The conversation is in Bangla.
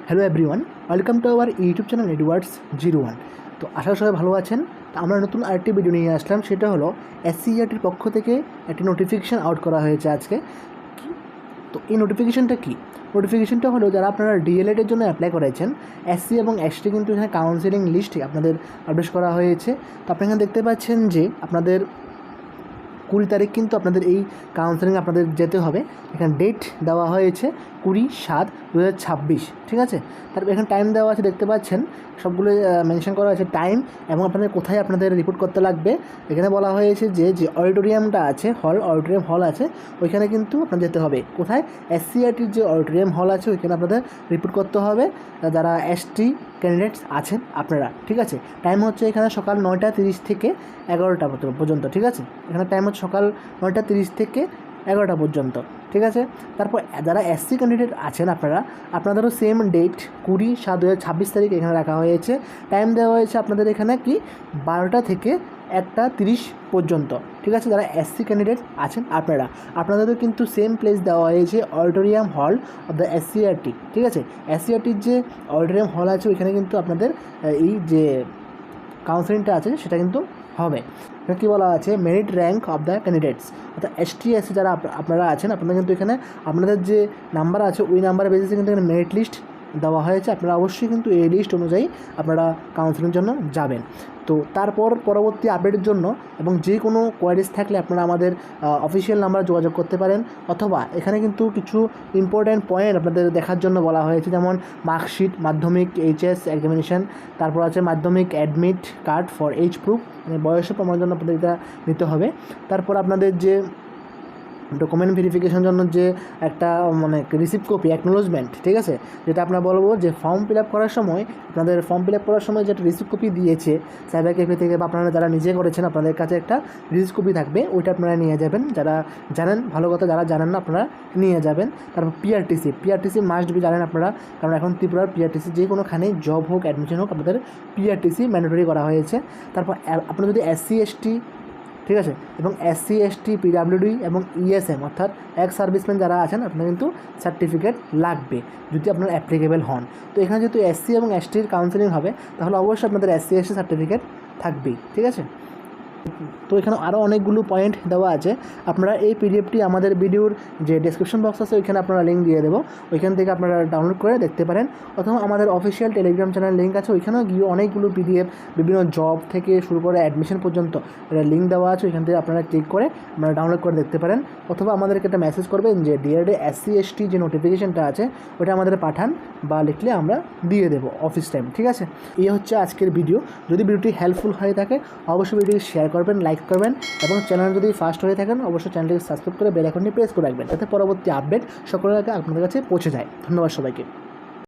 Hello everyone, welcome to our YouTube channel edwards01। তো আশা সবাই ভালো আছেন। তো আমরা নতুন আরেকটি ভিডিও নিয়ে আসলাম, সেটা হলো এসসিইআরটির পক্ষ থেকে একটি নোটিফিকেশান আউট করা হয়েছে আজকে। তো এই নোটিফিকেশানটা কী? নোটিফিকেশানটা হলো যারা আপনারা ডিএলএডের জন্য অ্যাপ্লাই করেছেন, এসসি এবং এসটি কিন্তু এখানে কাউন্সেলিং লিস্টে আপনাদের পাবলিশ করা হয়েছে। তো আপনি এখানে দেখতে পাচ্ছেন যে আপনাদের 20 তারিখ কিন্তু আপনাদের এই কাউন্সেলিং আপনাদের যেতে হবে। এখানে ডেট দেওয়া হয়েছে 20/7/2026, ঠিক আছে। তারপর এখানে টাইম দেওয়া আছে, দেখতে পাচ্ছেন সবগুলো মেনশন করা আছে টাইম এবং আপনাদের কোথায় আপনাদের রিপোর্ট করতে লাগবে। এখানে বলা হয়েছে যে অডিটোরিয়ামটা আছে, অডিটোরিয়াম হল আছে, ওইখানে কিন্তু আপনাদের যেতে হবে। কোথায়? এসসিইআরটির যে অডিটোরিয়াম হল আছে ওইখানে আপনাদের রিপোর্ট করতে হবে, যারা এসটি ক্যান্ডিডেটস আছেন আপনারা, ঠিক আছে। টাইম হচ্ছে এখানে সকাল 9:30 থেকে 11টা পর্যন্ত, ঠিক আছে। এখানে টাইম হচ্ছে সকাল 9:30 থেকে 11টা পর্যন্ত, ঠিক আছে। তারপর যারা এসসি ক্যান্ডিডেট আছেন আপনাদেরও সেম ডেট 20/7/2026 তারিখ এখানে রাখা হয়েছে। টাইম দেওয়া হয়েছে আপনাদের এখানে কি 12টা থেকে 1:30 পর্যন্ত, ঠিক আছে। যারা এসসি ক্যান্ডিডেট আছেন আপনাদেরও কিন্তু সেম প্লেস দেওয়া হয়েছে, auditorium hall of the SCERT, ঠিক আছে। এসসিইআরটির যে অডিটোরিয়াম হল আছে ওইখানে কিন্তু আপনাদের এই যে কাউন্সেলিংটা আছে সেটা কিন্তু হবে। কী বলা আছে? Merit rank of the candidates, অর্থাৎ এসটি এসসি যারা আপনারা আছেন আপনারা কিন্তু এখানে আপনাদের যে নাম্বার আছে ওই নাম্বারের বেসিসে কিন্তু এখানে মেরিট লিস্ট দেওয়া হয়েছে। আপনারা অবশ্যই কিন্তু এই লিস্ট অনুযায়ী আপনারা কাউন্সেলিংয়ের জন্য যাবেন। তো তারপর পরবর্তী আপডেটের জন্য এবং যে কোনো কোয়ারিজ থাকলে আপনারা আমাদের অফিসিয়াল নাম্বারে যোগাযোগ করতে পারেন, অথবা এখানে কিন্তু কিছু ইম্পর্ট্যান্ট পয়েন্ট আপনাদের দেখার জন্য বলা হয়েছে, যেমন মার্কশিট, মাধ্যমিক এইচএস এক্সামিনেশান, তারপর আছে Madhyamik admit card for age proof, মানে বয়সের প্রমাণের জন্য আপনাদের এটা নিতে হবে। তারপর আপনাদের যে ডকুমেন্ট ভেরিফিকেশনের জন্য যে একটা মানে রিসিপ্ট কপি অ্যাকনোলজমেন্ট, ঠিক আছে, যেটা আপনারা বলবো যে ফর্ম ফিল আপ করার সময় আপনাদের যেটা রিসিপ্ট কপি দিয়েছে সাইবার ক্যাফে থেকে বা আপনারা যারা নিজে করেছেন আপনাদের কাছে একটা রিসিপ্ট কপি থাকবে, ওইটা আপনারা নিয়ে যাবেন। যারা জানেন ভালো কথা, যারা জানেন না আপনারা নিয়ে যাবেন। তারপর পিআরটিসি মাস্ট বি জানেন আপনারা, কারণ এখন ত্রিপুরার পিআরটিসি যে কোনোখানে জব হোক অ্যাডমিশন হোক আপনাদের পিআরটিসি ম্যান্ডেটরি করা হয়েছে। তারপর আপনারা যদি এসসি এসটি, ঠিক আছে, এবং এসসি এসটি পিডাব্লিউডি এবং ইএসএম অর্থাৎ এক্স সার্ভিসম্যান যারা আছেন আপনার কিন্তু সার্টিফিকেট লাগবে যদি আপনার অ্যাপ্লিকেবল হন। তো এখানে যেহেতু এসসি এবং এসটির কাউন্সেলিং হবে তাহলে অবশ্যই আপনাদের এসসি এসটি সার্টিফিকেট থাকবেই, ঠিক আছে। তো এখানে আরও অনেকগুলো পয়েন্ট দেওয়া আছে। আপনারা এই পিডিএফটি আমাদের ভিডিওর যে ডেসক্রিপশন বক্স আছে ওইখানে আপনারা লিঙ্ক দিয়ে দেবো, ওইখান থেকে আপনারা ডাউনলোড করে দেখতে পারেন, অথবা আমাদের অফিসিয়াল টেলিগ্রাম চ্যানেল লিঙ্ক আছে, ওইখানেও গিয়ে অনেকগুলো পিডিএফ বিভিন্ন জব থেকে শুরু করে অ্যাডমিশন পর্যন্ত এটা লিঙ্ক দেওয়া আছে, ওইখান থেকে আপনারা ক্লিক করে আপনারা ডাউনলোড করে দেখতে পারেন, অথবা আমাদেরকে একটা মেসেজ করবেন যে ডিএলএড এসসি এসটি যে নোটিফিকেশনটা আছে ওটা আমাদের পাঠান বা লিখলে আমরা দিয়ে দেবো অফিস টাইম, ঠিক আছে। এই হচ্ছে আজকের ভিডিও। যদি ভিডিওটি হেল্পফুল হয়ে থাকে অবশ্যই ভিডিওটি শেয়ার করবেন, লাইক করবেন, এবং চ্যানেল যদি ফার্স্ট হয়ে থাকেন অবশ্যই চ্যানেলটিকে সাবস্ক্রাইব করে বেল আইকনটি প্রেস করে রাখবেন, যাতে পরবর্তী আপডেট সকলের আগে আপনাদের কাছে পৌঁছে যায়। ধন্যবাদ সবাইকে।